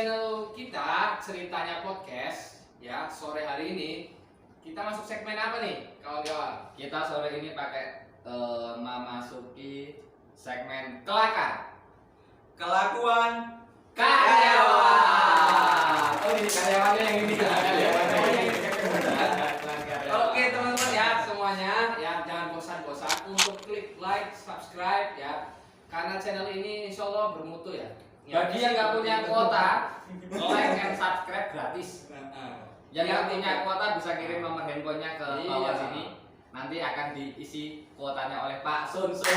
channel kita ceritanya podcast ya. Sore hari ini kita masuk segmen apa nih kawan-kawan? Kita sore ini pakai memasuki segmen kelakar, kelakuan karyawan. Oh ini karyawannya yang ini. Oke teman-teman ya semuanya ya, jangan bosan-bosan untuk klik like, subscribe ya, karena channel ini insya Allah bermutu ya. Bagi yang nggak punya kuota, like and subscribe gratis. Yang nggak punya kuota bisa kirim nomor handphonenya ke bawah sini. Nanti akan diisi kuotanya oleh Pak Sun Sun.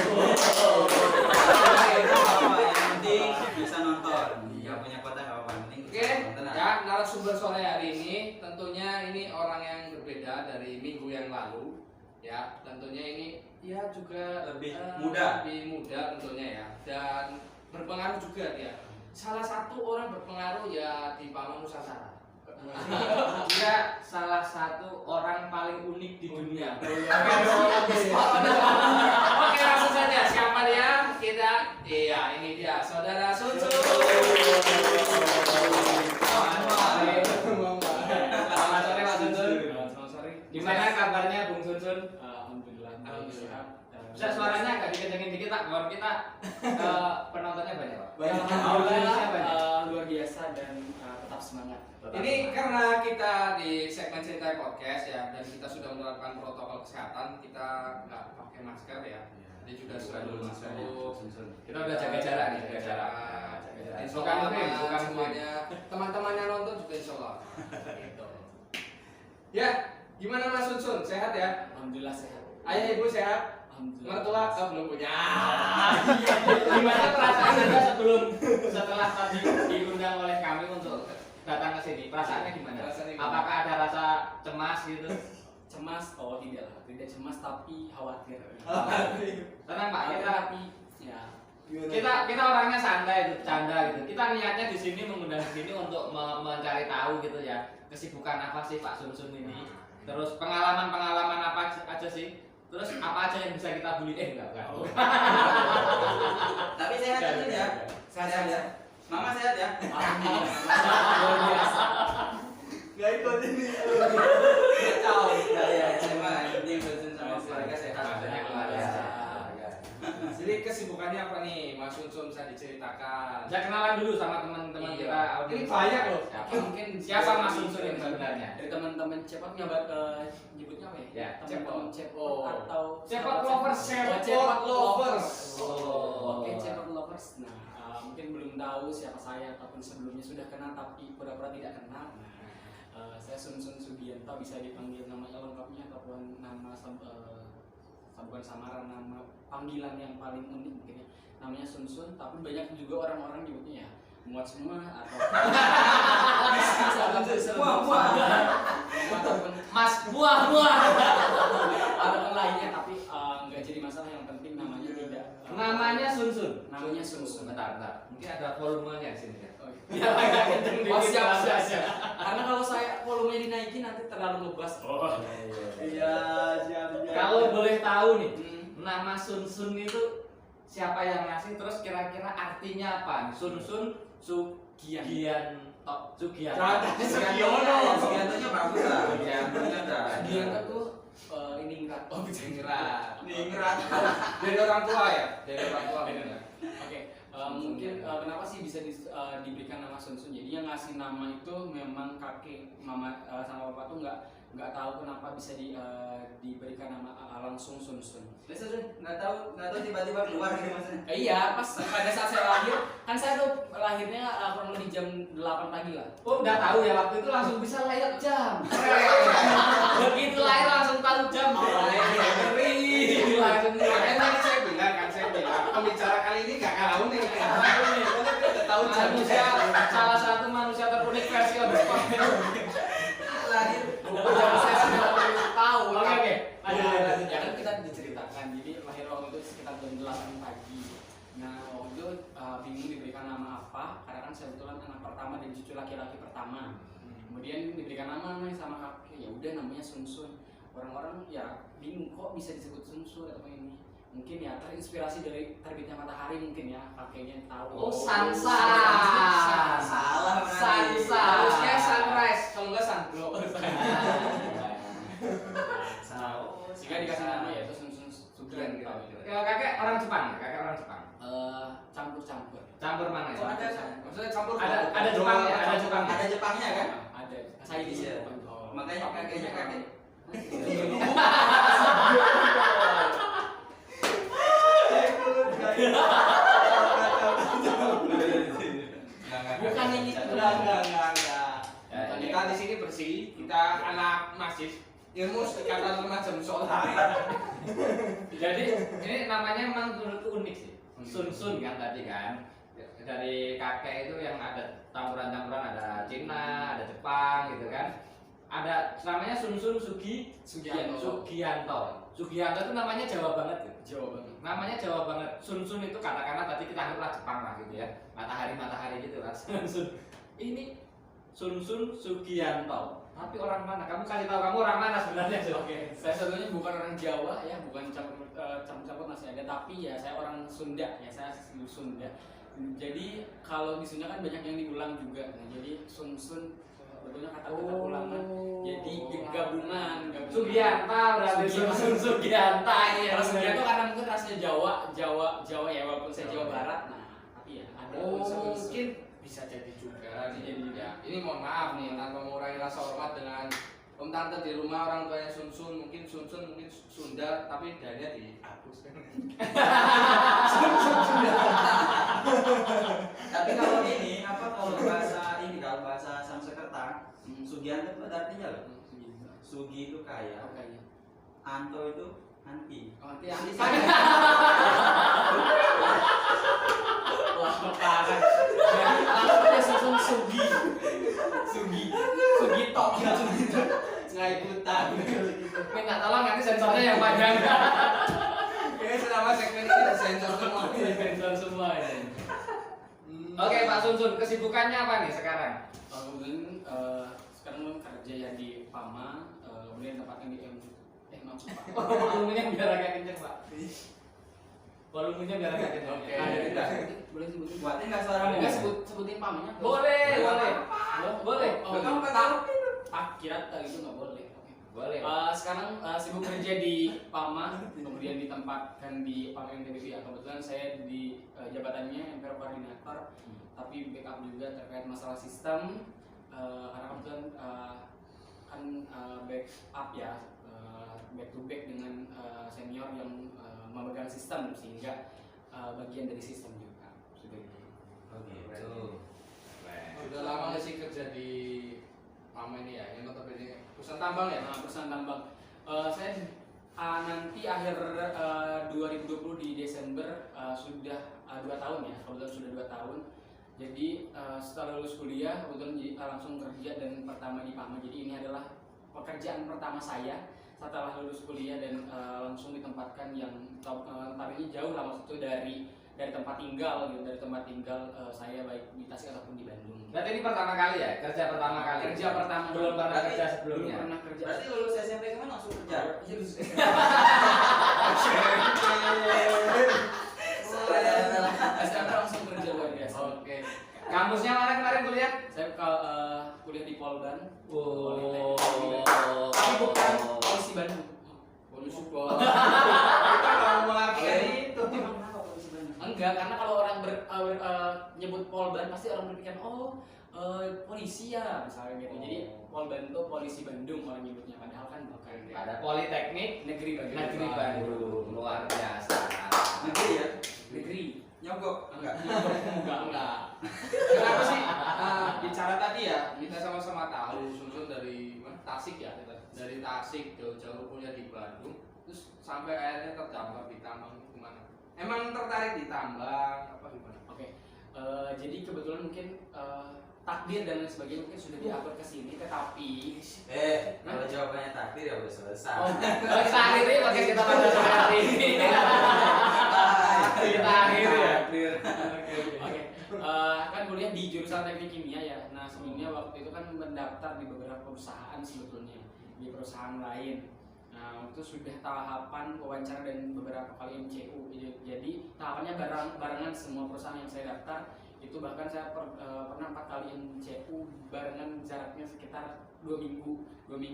yang penting bisa nonton. Nggak punya kuota nggak apa-apa. Oke, ya narasumber sore hari ini tentunya ini orang yang berbeda dari minggu yang lalu. Ya, tentunya ini ya juga Lebih muda tentunya ya, dan berpengaruh juga dia. Salah satu orang berpengaruh ya di Paman Nusantara. Dia salah satu orang paling unik di dunia. Oke, langsung saja siapa dia? Kita ini dia saudara Sun Sun. Selamat sore Pak Sun Sun. Selamat sore. Gimana kabarnya Bung Sun Sun? Alhamdulillah. Bisa suaranya agak dikencengin dikit Pak, biar kita penontonnya banyak Pak. Alhamdulillah luar biasa dan tetap semangat. Ini karena kita di segmen cerita podcast ya, dan kita sudah menerapkan protokol kesehatan, kita nggak pakai masker ya. Dia juga sudah masuk. Kita udah jaga jarak nih, jaga jarak. Insya Allah semuanya, teman-temannya nonton juga insya Allah. Gitu. Ya, gimana Mas Sun Sun? Sehat ya? Alhamdulillah sehat. Ayah ibu sehat? Alhamdulillah. Mertua belum punya. Gimana perasaan Anda setelah tadi diundang oleh kami untuk datang ke sini? Perasaannya gimana? Apakah ada rasa cemas gitu? Cemas? Oh tidak lah, tidak cemas tapi khawatir. Tenang Pak, Tapi ya kita orangnya santai, bercanda gitu. Kita niatnya di sini mengundang di sini untuk mencari tahu gitu ya, kesibukan apa sih Pak Sun Sun ini. Terus pengalaman apa aja sih? Terus apa aja yang bisa kita bully? Enggak. Tapi sehat kan ya? Sehat ya. Mama sehat ya? luar biasa. Gak ikut ini. Kacau. Ya, cuma yang penting Sun sama keluarga sehat. Jadi kesibukannya apa nih Mas Sun Sun, bisa diceritakan? Saya kenalan dulu sama teman-teman kita. Ini banyak loh. Mungkin siapa Mas Sun Sun yang sebenarnya? Dari teman-teman cepat nyebutnya apa ya? Ya, Teman-teman cepot atau Cepat lovers, Cepat lovers. Oke, cepat lovers. Nah, mungkin belum tahu siapa saya ataupun sebelumnya sudah kenal tapi pura-pura tidak kenal. Nah, saya Sun Sun Sugianto, bisa dipanggil namanya lengkapnya ataupun nama bukan samaran, nama panggilan yang paling unik mungkin ya. Namanya Sun Sun, tapi banyak juga orang-orang nyebutnya ya muat semua atau ataupun Mas buah. ataupun lainnya, tapi nggak jadi masalah, yang penting namanya tidak Namanya Sun Sun. namanya Sun Sun. Bentar. Mungkin ada volumenya di sini ya. Oh, iya. Biar agak kenceng Oh, dikit. siap. Karena kalau saya volumenya dinaikin nanti terlalu ngebas. Iya, siap. Kalau boleh tahu nih, nama Sun Sun itu siapa yang ngasih? Terus kira-kira artinya apa? Sun Sun Sugianto. Sugiantonya bagus lah. Dia tuh ningrat. Oh, Ningrat. Dari orang tua ya? Dari orang tua. Oke, mungkin kenapa sih bisa diberikan nama Sun Sun? Jadi yang ngasih nama itu memang kakek, mama sama bapak tuh nggak tahu kenapa bisa diberikan nama langsung Sun Sun. Nggak tahu tiba-tiba keluar gitu maksudnya. Iya, pas pada saat saya lahir, kan saya tuh lahirnya kurang lebih jam 8 pagi lah. Oh, udah tahu ya, waktu itu langsung bisa lihat jam. Begitu lahir langsung tahu jam. Langsung tadi saya bilang pembicara kali ini gak kalah unik. Udah tahu Manusia, salah satu manusia terunik versi on the spot. Lahir. Saya sudah tahu. Oke. Lanjut. Ya kan kita diceritakan. Jadi lahir waktu itu sekitar jam 8 pagi. Nah, waktu itu bingung diberikan nama apa, karena kan saya kebetulan anak pertama dan cucu laki-laki pertama. Kemudian diberikan nama nih sama kakek. Ya udah namanya Sun Sun. Orang-orang ya bingung kok bisa disebut Sun Sun atau ini. mungkin ya terinspirasi dari terbitnya matahari mungkin ya pakainya tahu. Oh, Sansa. Salah berarti. Sansa. Harusnya sunrise, kalau enggak sunblock. Sehingga dikasih nama yaitu Sun Sun Sugian. Ya, kakek orang Jepang ya? Kakek orang Jepang. Campur-campur. Campur mana ya? Oh, ada. Maksudnya campur Ada Jepang ya? Ada Jepang. Ada Jepangnya kan? Ada. Saya di Iya. sini. Makanya kakeknya kakek. Bukan ini. Enggak. Ya, Kita di sini bersih, kita anak masjid. Ilmu kata remaja musola. Jadi ini namanya memang menurutku unik sih. Sun Sun kan tadi kan. Dari kakek itu yang ada campuran-campuran, ada Cina, ada Jepang gitu kan. Ada namanya Sun Sun Sugianto. Sugianto itu namanya Jawa banget gitu. Jawa banget. Namanya Jawa banget. Sun Sun itu katakanlah tadi kita anggaplah Jepang lah gitu ya. Matahari gitu kan. Sun. Ini Sun Sun Sugianto. Tapi orang mana? Kamu kasih tahu kamu orang mana sebenarnya? Oke, saya sebenarnya bukan orang Jawa ya, bukan campur-campur masih ada, tapi ya saya orang Sunda ya, saya asli Sunda. Jadi kalau di Sunda kan banyak yang diulang juga. Nah, jadi Sun Sun sebetulnya kata-kata ulangan. Jadi gabungan. Sugianta berarti Sun Sun Sugianta ya. Kalau Sugianto karena mungkin rasanya Jawa ya, walaupun saya Jawa Barat. Nah, tapi ya ada unsur-unsur. Mungkin bisa jadi juga. Ya, ini mohon maaf nih, tanpa mengurangi rasa hormat dengan om tante di rumah, orang tuanya Sun Sun mungkin Sunda, tapi danya dihapus. Tapi kalau ini kalau bahasa Sanskerta, Sugianto itu ada artinya loh. Sugi itu kaya, Anto itu anti. Anti. Wah, parah. Jadi langsungnya susun Sugito. Nggak ikutan. Minta tolong nanti sensornya yang panjang. Kayaknya selama segmen ini disensor semua. Sensor semua ini. Oke, Pak Sun Sun, kesibukannya apa nih sekarang? Kemudian sekarang kerja ya di Pama, kemudian tempatnya di maaf Pak. Volumenya biar agak kenceng, Pak. Volumenya biar agak kenceng. Oke. Ada tidak? Boleh sebutin? Buatin nggak suaramu? Enggak sebutin Pamanya. Boleh. Boleh. Loh, kamu kan tahu? Kira tadi itu nggak boleh. Oke. Boleh. Sekarang sibuk kerja di Pama, kemudian ditempatkan di Pama NTB ya. Kebetulan saya di jabatannya MPR koordinator, tapi backup juga terkait masalah sistem. Karena kebetulan kan backup ya, back to back dengan senior yang memegang sistem sehingga bagian dari sistem juga. Sudah gitu. Oke, Sudah lama nggak sih kerja di Pama ini ya? Yang notabene perusahaan tambang ya? Nah, perusahaan tambang. Saya nanti akhir 2020 di Desember sudah 2 tahun ya, kebetulan sudah 2 tahun. Jadi setelah lulus kuliah kebetulan langsung kerja dan pertama di Pama. Jadi ini adalah pekerjaan pertama saya setelah lulus kuliah dan langsung ditempatkan yang tempatnya jauh lah, maksudnya dari tempat tinggal gitu, dari tempat tinggal saya baik di Tasik ataupun di Bandung. Berarti ini pertama kali ya? Kerja pertama kali? Kerja pertama. Belum pernah Berarti kerja sebelumnya? Belum pernah kerja. Berarti lulus SMP kemarin langsung kerja? Iya, lulus. SMP langsung kerja luar biasa. Oke. Kampusnya mana kemarin kuliah? Saya kuliah di Polban. Oh. Tapi bukan polisi Bandung. Polisi Bandung. Kita nggak mau mengartikan itu. Kenapa polisi Bandung? Enggak, karena kalau orang nyebut Polban pasti orang berpikir polisi ya misalnya gitu. Jadi Polban itu polisi Bandung orang nyebutnya, padahal kan bukan. Ada Politeknik Negeri Bandung. Negeri Bandung, luar biasa. Negeri ya? Negeri. Nyogok? Enggak. Enggak. Kenapa sih bicara tadi ya? Kita sama-sama tahu Sun dari mana? Tasik ya, dari Tasik jauh-jauh kuliah di Bandung, terus sampai akhirnya terdampar di tambang itu gimana? Emang tertarik di tambang apa gimana? Oke. Jadi kebetulan mungkin takdir dan lain sebagainya mungkin sudah diatur ke sini, tetapi Kalau jawabannya takdir ya udah selesai. Kita akhiri pakai kita pada hari ini. Kita akhiri ya. Oke. Kan kuliah di jurusan teknik kimia ya. Nah sebelumnya waktu itu kan mendaftar di beberapa perusahaan sebetulnya, di perusahaan lain. Nah, itu sudah tahapan wawancara dan beberapa kali MCU. Jadi tahapannya barengan semua perusahaan yang saya daftar. Itu bahkan saya pernah 4 kali MCU barengan, jaraknya sekitar 2 minggu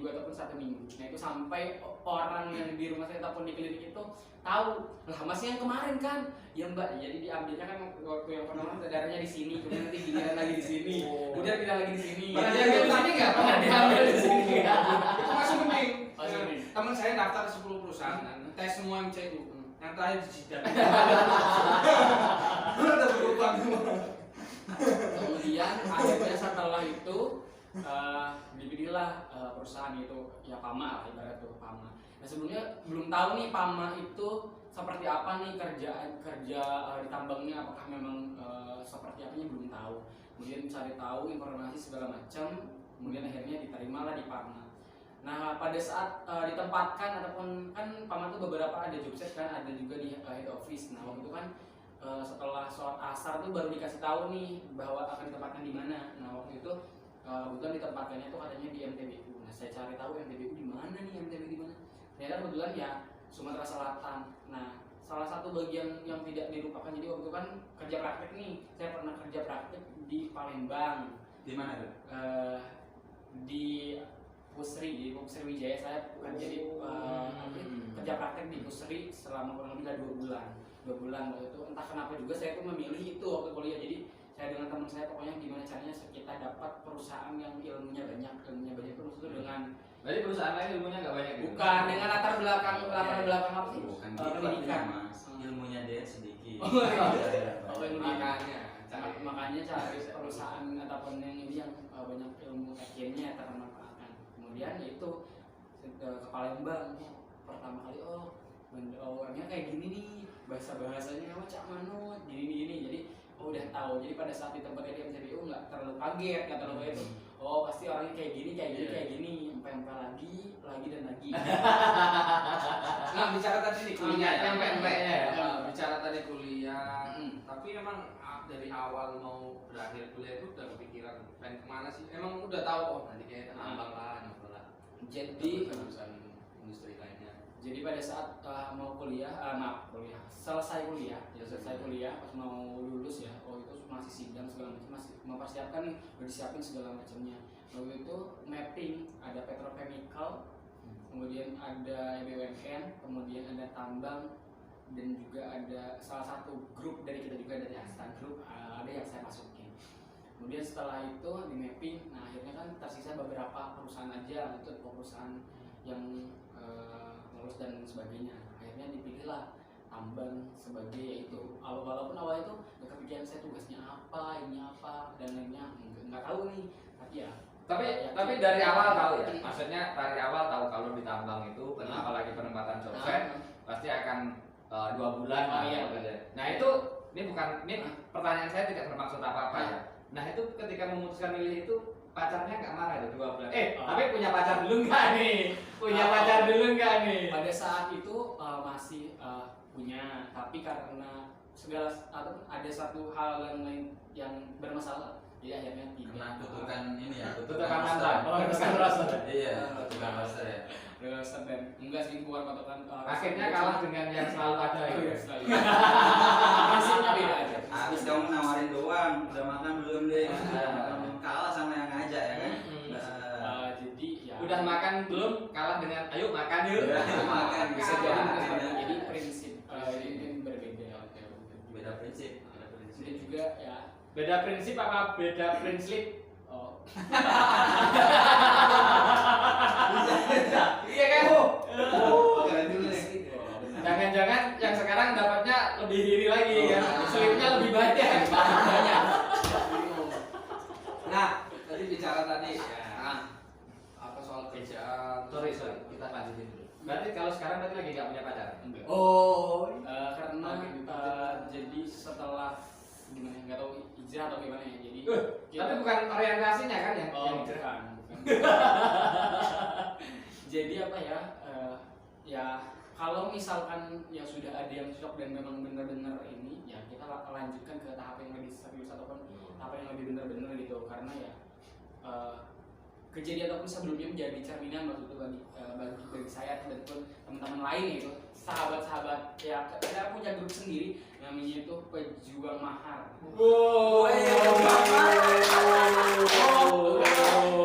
ataupun 1 minggu. Nah itu sampai orang yang di rumah saya ataupun di klinik itu tahu, lah masih yang kemarin kan, ya mbak. Jadi diambilnya kan waktu yang pertama darahnya di sini, kemudian nanti giliran lagi di sini, kemudian pindah lagi di sini. Pernah diambil di sini nggak? Pernah diambil di sini. Itu masih mending. Masih mending. Teman saya daftar 10 perusahaan, tes semua MCU. Yang terakhir di Jidan. Udah berubah. Kemudian akhirnya setelah itu dipilihlah perusahaan itu, ya PAMA lah ibarat tuh PAMA. Nah sebelumnya belum tahu nih PAMA itu seperti apa nih kerja di tambangnya, apakah memang seperti apanya belum tahu. Kemudian cari tahu informasi segala macam, kemudian akhirnya diterimalah di PAMA. Nah pada saat ditempatkan ataupun kan PAMA itu beberapa ada jobset kan, ada juga di head office. Nah waktu itu kan setelah sholat asar tuh baru dikasih tahu nih bahwa akan ditempatkan di mana. Nah waktu itu kebetulan ditempatkannya tuh katanya di MTBU. Nah saya cari tahu MTBU di mana nih, MTBU di mana. Ternyata kebetulan ya Sumatera Selatan. Nah salah satu bagian yang tidak dilupakan, jadi waktu itu kan kerja praktek nih. Saya pernah kerja praktek di Palembang. Di mana tuh? Di Pusri Wijaya. Saya kerja di kerja praktek di Pusri selama kurang lebih 2 bulan waktu itu. Entah kenapa juga saya tuh memilih itu waktu kuliah. Jadi saya dengan teman saya pokoknya gimana caranya kita dapat perusahaan yang ilmunya banyak itu maksudnya dengan Berarti perusahaan lain ilmunya nggak banyak gitu? bukan dengan latar belakang apa sih? Bukan gitu Pendidikan. Mas. Ilmunya dia sedikit. Oh, iya. Makanya Makanya cari perusahaan ataupun yang ini yang banyak ilmu akhirnya termanfaatkan. Kemudian itu ke Palembang pertama kali orangnya kayak gini nih, bahasanya cak manut gini jadi udah tahu. Jadi pada saat di tempatnya di MCBU nggak terlalu kaget, nggak terlalu itu. Oh pasti orangnya kayak gini empe lagi dan lagi. Nah bicara tadi nih kuliah ya. Empe-empenya ya. Bicara tadi kuliah, tapi emang dari awal mau berakhir kuliah itu udah kepikiran pengen kemana sih? Emang udah tahu nanti kayak nambang lah, Jadi jurusan industri lainnya. Jadi pada saat mau selesai kuliah pas mau lulus ya, itu masih sidang segala macam, masih mempersiapkan nih, udah disiapin segala macamnya. Lalu itu mapping, ada petrochemical, kemudian ada BUMN, kemudian ada tambang, dan juga ada salah satu grup dari kita juga dari Astan Group, ada yang saya masukin. Kemudian setelah itu di mapping, nah akhirnya kan tersisa beberapa perusahaan aja, itu perusahaan yang lulus dan sebagainya. Akhirnya dipilihlah tambang sebagai itu. Walaupun awal itu nggak kepikiran saya tugasnya apa, ini apa dan lainnya, nggak tahu nih. Tapi dari awal tahu ya. Maksudnya dari awal tahu kalau di tambang itu apalagi penempatan job fair pasti akan 2 bulan lah. Iya. Nah itu ini pertanyaan saya tidak bermaksud apa-apa ya. Nah itu ketika memutuskan milih itu pacarnya nggak marah itu 2 bulan. Tapi punya pacar dulu nggak nih? Pacar dulu nggak nih? Pada saat itu masih punya, tapi karena segala ada satu hal yang lain yang bermasalah, jadi akhirnya tidak. Kena kutukan ini ya, Kutukan mantan. Kutukan roster. Iya, kutukan roster ya. Roster dan enggak sih, bukan kutukan. Akhirnya kalah dengan yang selalu ada Oh, itu. iya, selalu. Prinsipnya beda aja. Habis kamu nawarin doang, udah makan belum deh? Kamu kalah sama yang ngajak ya kan? Jadi ya. Udah makan belum? Kalah dengan ayo makan yuk. Makan bisa jadi jadi. jadi prinsip ini berbeda. Beda prinsip. Dan juga ya. Beda prinsip apa beda prinsip? Oh. Iya kan? Keren juga nih. Jangan-jangan yang sekarang dapatnya lebih iri lagi kan? Slipnya lebih banyak. Nah, tadi bicara tadi apa soal kerjaan. Sorry, kita lanjutin dulu. Berarti kalau sekarang berarti lagi nggak punya pacar? Enggak. Oh, Karena jadi setelah gimana nggak tahu hijrah atau gimana ya, jadi Tapi bukan orientasinya kan yang bukan. Jadi apa ya, ya kalau misalkan ya sudah ada yang cocok dan memang benar-benar ini, ya kita lanjutkan ke tahap yang lebih serius ataupun tahap yang lebih benar-benar gitu. Karena ya kejadian ataupun sebelumnya menjadi cerminan waktu itu bagi saya dan pun teman-teman lain itu sahabat-sahabat ya kita punya grup sendiri namanya itu Pejuang Mahar.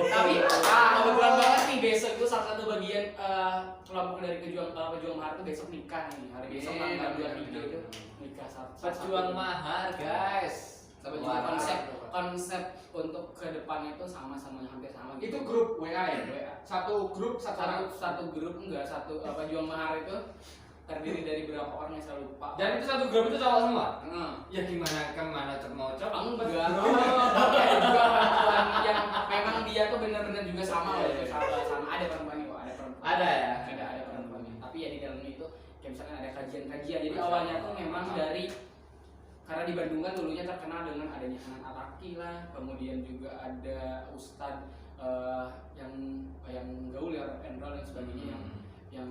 Tapi kebetulan banget nih besok itu salah satu bagian kelompok dari Pejuang Mahar itu besok nikah nih hari besok tanggal 23 itu nikah Pejuang Mahar guys. Sama juga konsep untuk ke depannya itu sama-sama hampir sama gitu. Itu grup WA ya? WA. Satu grup satu grup enggak satu Pejuang Mahar itu terdiri dari berapa orang yang saya lupa. Dan itu satu grup itu cowok semua? Ya gimana kemana mau coba? enggak. Ada juga perempuan yang memang dia tuh benar-benar juga sama loh, sama ada perempuannya kok, ada perempuan. Ada ya? Ada perempuannya. Tapi ya di dalamnya itu kayak misalkan ada kajian-kajian. Jadi awalnya tuh memang dari karena di Bandung kan dulunya terkenal dengan adanya Hanan Ataki lah, kemudian juga ada Ustadz yang gaul ya, rock and roll dan sebagainya yang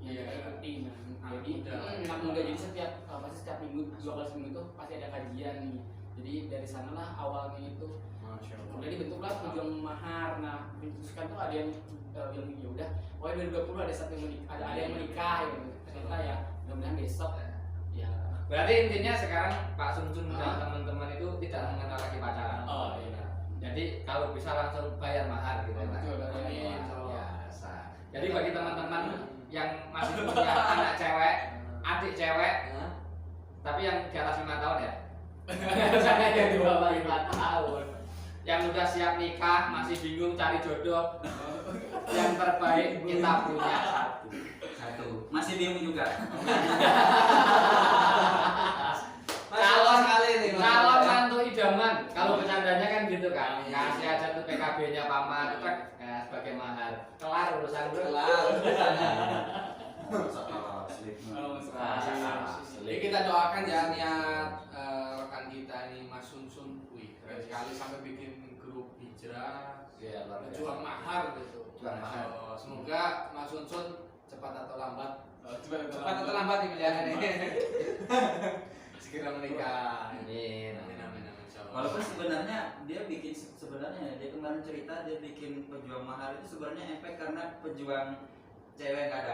kita ikuti. Jadi anak muda jadi setiap minggu 2 kali seminggu itu pasti ada kajian nih. Jadi dari sanalah awalnya itu. Kemudian dibentuklah Pejuang Mahar. Nah, kan tuh ada yang bilang ya udah, pokoknya 2020 ada satu yang menikah, ada yang menikah gitu. Ternyata ya mudah-mudahan besok ya. Berarti intinya sekarang Pak Sun dan teman-teman itu tidak mengenal lagi pacaran. Oh iya. Jadi kalau bisa langsung bayar mahar gitu ya. Betul, Biasa. Jadi bagi teman-teman yang masih punya anak cewek, adik cewek, tapi yang di atas 5 tahun ya. Saya yang di bawah 5 tahun. Yang udah siap nikah, masih bingung cari jodoh. Yang terbaik kita punya satu. Masih bingung juga. Kalau mantu idaman, kalau bercandanya kan gitu kan, kasih aja tuh PKB-nya paman, sebagai mahar, kelar urusan bro. Jadi kita doakan ya niat rekan kita ini Mas Sun, wih keren sekali sampai bikin grup hijrah, Pejuang Mahar gitu. Semoga Mas Sun cepat atau lambat, cepat atau lambat nih pilihannya segera menikah. Amin. Walaupun sebenarnya dia kemarin cerita dia bikin Pejuang Mahar itu sebenarnya efek karena pejuang cewek nggak ada.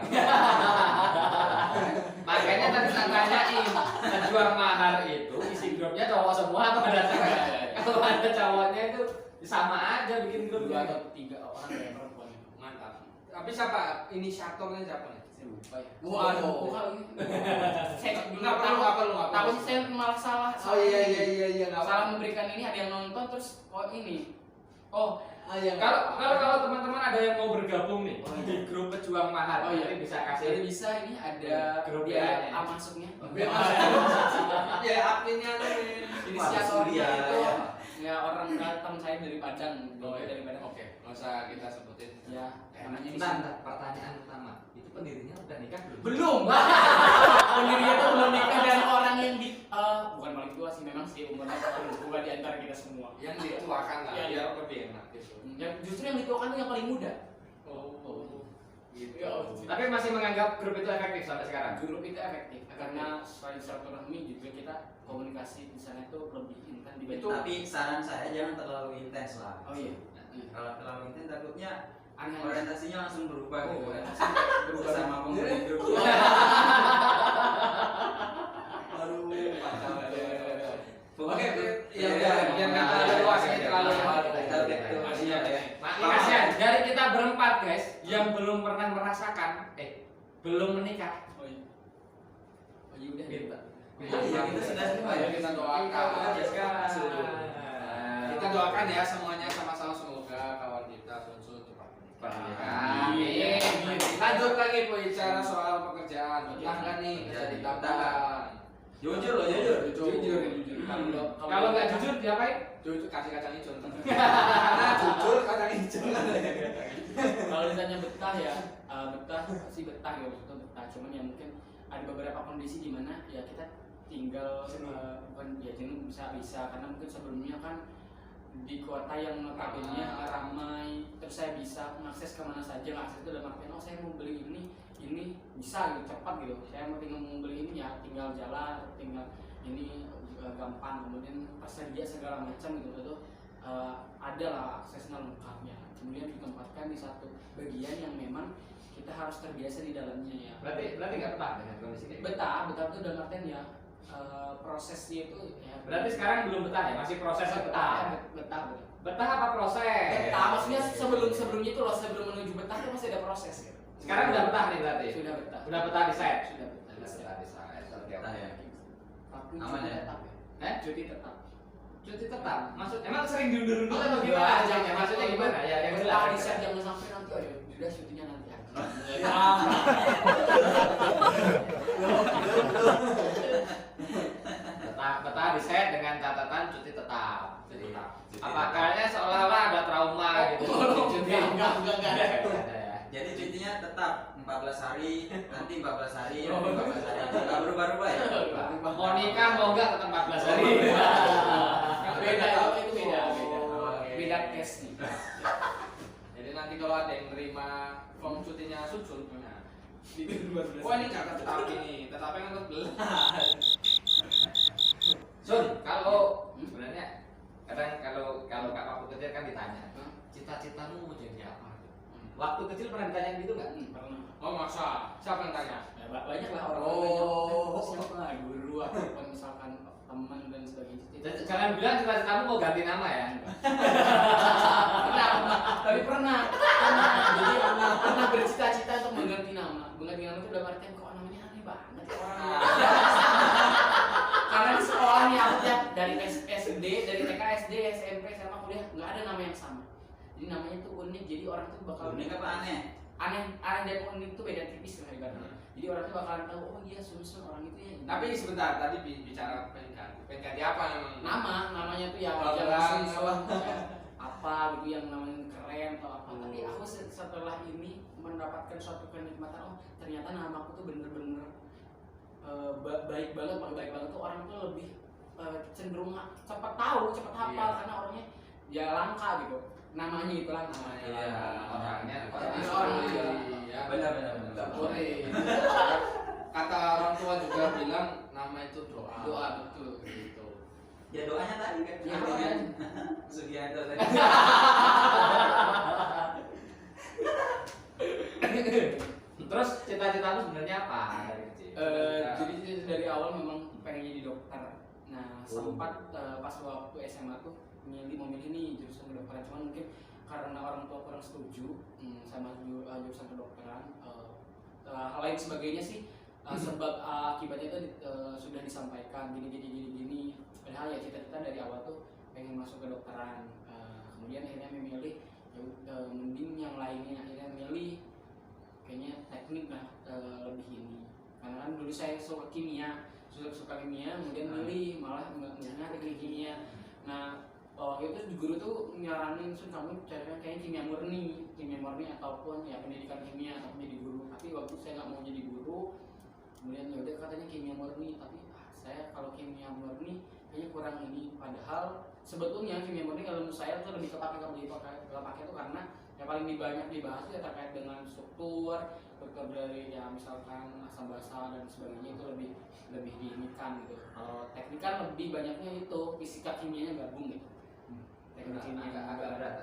Makanya tadi saya tanyain, Pejuang Mahar itu isi grupnya cowok semua atau ada cewek? Kalau ada cowoknya itu sama aja bikin grup 2 atau 3 orang yang perempuan. Mantap. Tapi siapa inisiatornya siapa nih? Saya lupa ya. Waduh. Saya Nggak perlu. takut saya malah salah. Oh iya. Salah memberikan ini, ada yang nonton terus ini. Kalau teman-teman ada yang mau bergabung nih di grup Pejuang Mahar, nanti bisa kasih. Jadi bisa ini ada grup biaya masuknya. Ya adminnya nih. Inisiatornya itu ya orang datang saya dari Padang. Dari Padang. Oke, nggak usah kita sebutin. Ya, namanya di Bentar, pertanyaan utama. Itu pendirinya udah nikah belum? belum. Pendirinya tuh belum nikah dan orang yang bukan paling tua sih, memang sih umurnya paling tua di antara kita semua. Yang dituakan lah, Iya. biar lebih enak gitu. Yang justru yang dituakan tuh yang paling muda. Gitu. Tapi masih menganggap grup itu efektif sampai sekarang. Grup itu efektif karena selain silaturahmi juga kita komunikasi di sana itu lebih intens dibanding. Tapi saran saya jangan terlalu intens lah. Oh iya. Kalau terlalu intens takutnya Aneh. orientasinya langsung berubah gitu kan. Berubah Sama pemberi grup. Aduh, kacau. Oke, ya udah, biar nggak terlalu luas ya, terlalu luas. Kasihan dari kita berempat guys yang belum pernah merasakan, belum menikah. Oh iya. Oh iya udah. Iya, kita sudah semua ya. Kita doakan. Kita Kita doakan ya semuanya sama-sama, semoga kawan kita Sun cepat menikah. Amin. Lanjut lagi bicara soal pekerjaan. Betah nggak nih bisa ditambah? Jujur loh, jujur. Kalau nggak jujur diapain? Jujur kasih kacang hijau. Karena jujur kacang hijau. Kalau ditanya betah ya, betah sih betah ya, betul betah. Cuman ya mungkin ada beberapa kondisi di mana ya kita tinggal bukan ya jenuh bisa karena mungkin sebelumnya kan di kota yang notabene ramai, terus saya bisa mengakses kemana saja, mengakses itu dalam artian saya mau beli ini bisa gitu cepat gitu, saya mau beli ini ya tinggal jalan, tinggal ini gampang, kemudian tersedia segala macam gitu ada lah aksesnya lengkapnya. Kemudian juga diletakkan di satu bagian yang memang kita harus terbiasa di dalamnya ya. Berarti nggak betah dengan kondisi kayak gitu? Betah itu dalam artian ya prosesnya itu ya. Berarti sekarang belum betah ya, masih proses betah. Betah. Betah apa proses? Betah maksudnya sebelumnya itu loh, sebelum menuju betah itu masih ada proses ya. Sekarang udah betah nih berarti. Sudah betah. Udah betah di set. Sudah betah. Udah betah di set. Oke. Betah ya. Tapi Aman cuti ya? tetap ya. Cuti tetap. Cuti tetap. Maksud emang sering diundur-undur atau Enggak, gimana? jangan. Maksudnya gimana? Ya yang Betah jelas. di set jangan sampai nanti udah syutingnya nanti aja. Betah di set dengan catatan cuti tetap. Cuti tetap. Apakahnya seolah-olah ada trauma gitu? Cuti Enggak. ada ya. Jadi cutinya tetap 14 hari, nanti 14 hari, nanti 14 hari. Enggak berubah-ubah ya? Mau nikah mau enggak tetap 14 hari. Beda itu beda. Oke. Beda case nih. Jadi nanti kalau ada yang nerima form cutinya Sunsun, nah, Itu 12. wah ini nggak tetap ini, tetapi kan 14. Sun, kalau sebenarnya kadang kalau Kak waktu kecil kan ditanya, cita-citamu mau jadi apa? Waktu kecil pernah ditanya gitu nggak? Pernah. Oh masa? Siapa yang tanya? Ya, banyak lah orang Oh. siapa guru atau misalkan teman dan sebagainya. Jangan bilang cita-citamu mau ganti nama ya. Tapi pernah. Jadi pernah bercita-cita untuk mengganti nama. Mengganti nama itu dalam artian kok namanya aneh banget ya orang. Karena di sekolahnya aku tiap dari SD, dari TK, SD, SMP, SMA, kuliah nggak ada nama yang sama. Jadi namanya tuh unik. Jadi orang tuh bakal Unik apa aneh? Aneh dan unik itu beda tipis lah ibaratnya. Jadi orang tuh bakalan tahu oh iya Sunsun orang itu ya. Tapi sebentar tadi bicara penganti apa memang? Namanya tuh ya Oh, jangan terang, apa gitu yang namanya keren atau apa. Tapi aku setelah ini mendapatkan suatu kenikmatan, oh ternyata namaku tuh bener-bener baik banget tuh orang tuh lebih cenderung cepat tahu, cepat hafal Iya. karena orangnya ya langka gitu. Namanya itu lah namanya. Iya. Orangnya Iya. Benar. Nggak boleh. Kata orang tua juga bilang nama itu doa. Doa betul gitu. Ya doanya tadi kan. Ya, doanya. Sugianto tadi. Terus cita-citamu sebenarnya apa dari kecil? Jadi dari awal memang pengen jadi dokter. Nah sempat pas waktu SMA tuh memilih nih jurusan kedokteran, cuman mungkin karena orang tua kurang setuju sama jurusan kedokteran. Hal lain sebagainya sih sebab akibatnya itu sudah disampaikan gini. Padahal ya cita-cita dari awal tuh pengen masuk kedokteran. Kemudian akhirnya memilih mending yang lainnya, akhirnya memilih kayaknya teknik lah lebih ini. Karena kan dulu saya suka kimia, kemudian milih malah menggunakan teknik kimia. Nah waktu itu guru tuh nyaranin Sun kamu carikan kayak kimia murni ataupun ya pendidikan kimia atau menjadi guru. Tapi waktu saya nggak mau jadi guru, kemudian ya udah katanya kimia murni. Tapi saya kalau kimia murni kayaknya kurang ini. Padahal sebetulnya kimia murni kalau menurut saya tuh lebih kepake itu karena yang paling banyak dibahas ya terkait dengan struktur dari ya misalkan asam basa dan sebagainya itu lebih diinikan gitu. Kalau teknik kan lebih banyaknya itu fisika kimianya gabung gitu. Teknik kimia agak berat.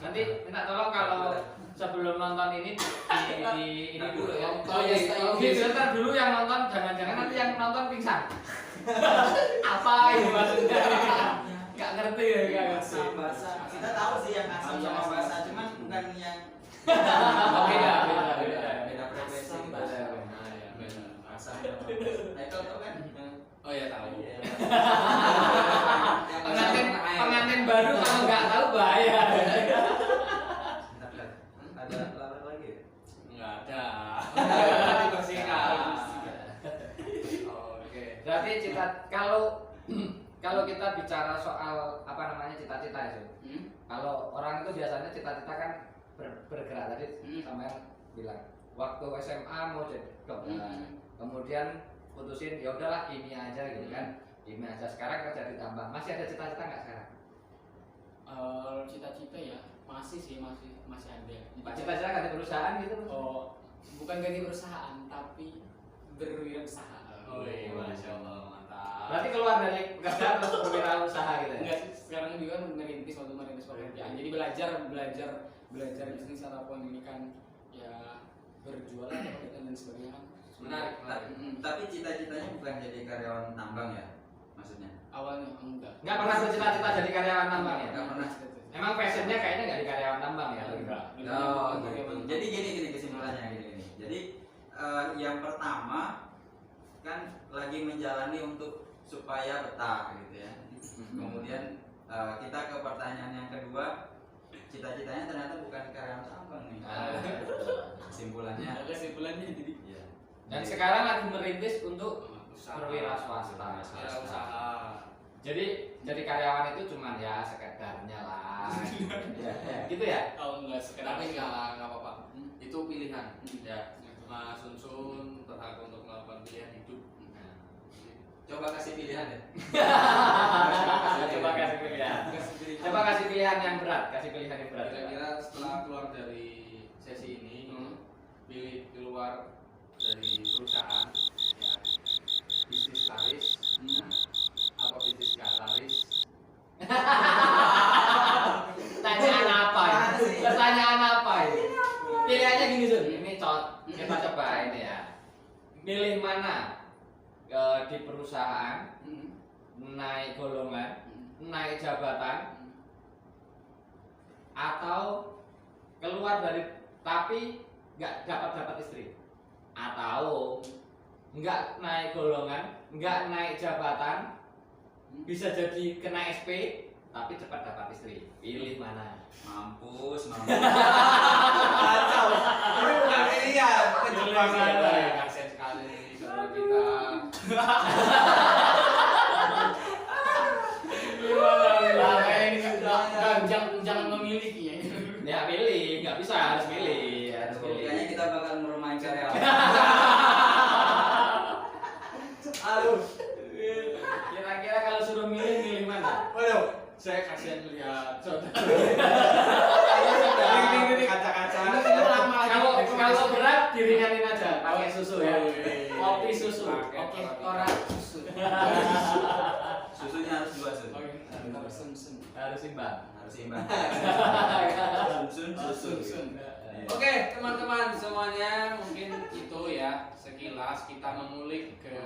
Nanti minta tolong kalau sebelum nonton ini di ini dulu ya. Oh iya, Di filter dulu yang nonton, jangan-jangan nanti yang nonton pingsan. Apa ini maksudnya? Nggak ngerti ya, nggak ngerti. Asam basa. Kita tahu sih yang asam sama basa, cuman bukan yang Oh, beda. beda frekuensi. Asam gitu. basa. Asam sama basa. Michael tau kan? Oh ya tahu. Iya. Pengantin baru kalau nggak tahu bahaya. Ada lawan lagi ya? Nggak ada. Nanti bersihkan. Oke. Berarti kalau kita bicara soal apa namanya cita-cita itu, kalau orang itu biasanya cita-cita kan bergerak tadi sama yang bilang waktu SMA mau jadi dokter, kemudian putusin ya udahlah kimia aja gitu kan, kimia aja. Sekarang kerja di tambang, masih ada cita-cita nggak sekarang? Cita-cita ya masih ada. Cita-cita ganti perusahaan gitu? Oh, bukan ganti perusahaan tapi berwirausaha. Oh iya, masya Allah, mantap. Berarti keluar dari pekerjaan terus berwirausaha gitu ya? Enggak sih, sekarang juga merintis pekerjaan. Jadi belajar belajar bisnis ataupun ini kan ya berjualan dan sebagainya kan Menarik. Tapi cita-citanya bukan jadi karyawan tambang ya, maksudnya? awalnya enggak pernah bercita-cita jadi karyawan tambang ya? Nggak pernah. Emang passionnya kayaknya nggak di karyawan tambang ya? enggak Oh, gitu. Jadi gini kesimpulannya gini. Jadi yang pertama kan lagi menjalani untuk supaya betah gitu ya. Kemudian kita ke pertanyaan yang kedua, cita-citanya ternyata bukan karyawan tambang nih. Kesimpulannya. kesimpulannya jadi Iya. Dan sekarang lagi merintis untuk Usaha. perwira swasta. Ya, usaha. Jadi karyawan itu cuman ya sekedarnya lah. Gitu ya? oh enggak sekedar Tapi nggak apa-apa. Itu pilihan. Ya, Mas Sunsun berhak untuk melakukan pilihan hidup. Coba kasih pilihan ya. Coba kasih pilihan. Coba kasih pilihan yang berat. Kasih pilihan yang berat. Kira-kira setelah keluar dari sesi ini, pilih keluar dari perusahaan, ya, bisnis laris, apa bisnis gak laris? Pertanyaan apa ini? Pertanyaan apa ini? Pilihannya gini Sun. Ini kita coba ini ya. Milih mana? Di perusahaan, naik golongan, naik jabatan, atau keluar dari tapi nggak dapat istri, atau nggak naik golongan, nggak naik jabatan, bisa jadi kena SP tapi cepat dapat istri. Pilih mana? Mampus. Kacau. Ini bukan pilihan, kejebakan. Pilihan. Kasian sekali saudara kita. jangan memiliki ya Ya pilih, nggak bisa harus pilih, harus pilih. Kayaknya kita bakal merumai karyawan. Aduh. Kira-kira kalau suruh milih mana? Waduh, saya kasihan melihat saudara. Kaca-kaca. Kalau berat diringanin aja, pakai susu ya. Kopi susu. oke orang susu Susunya harus 2 Sun. Harus imbang. Harus imbang. Sun. Oke, teman-teman semuanya, mungkin itu ya sekilas kita mengulik ke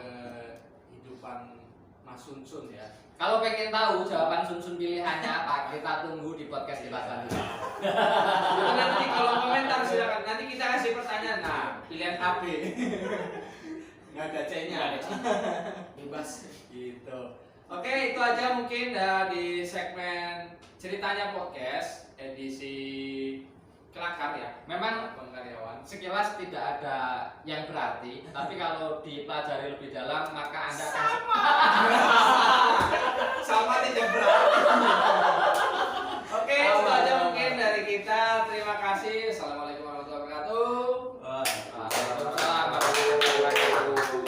kehidupan Mas Sunsun ya. Kalau pengen tahu jawaban Sunsun pilihannya apa, kita tunggu di podcast kita selanjutnya. Itu nanti kalau komentar silakan. Nanti kita kasih pertanyaan. Nah, pilihan AB. Nggak ada C-nya. bebas Gitu. Oke, itu aja mungkin di segmen ceritanya podcast edisi Kelakar ya. Memang karyawan. sekilas tidak ada yang berarti, tapi kalau dipelajari lebih dalam maka Anda akan Sama tidak berarti. Oke, itu aja mungkin dari kita. Terima kasih. Assalamualaikum warahmatullahi wabarakatuh. Waalaikumsalam warahmatullahi wabarakatuh.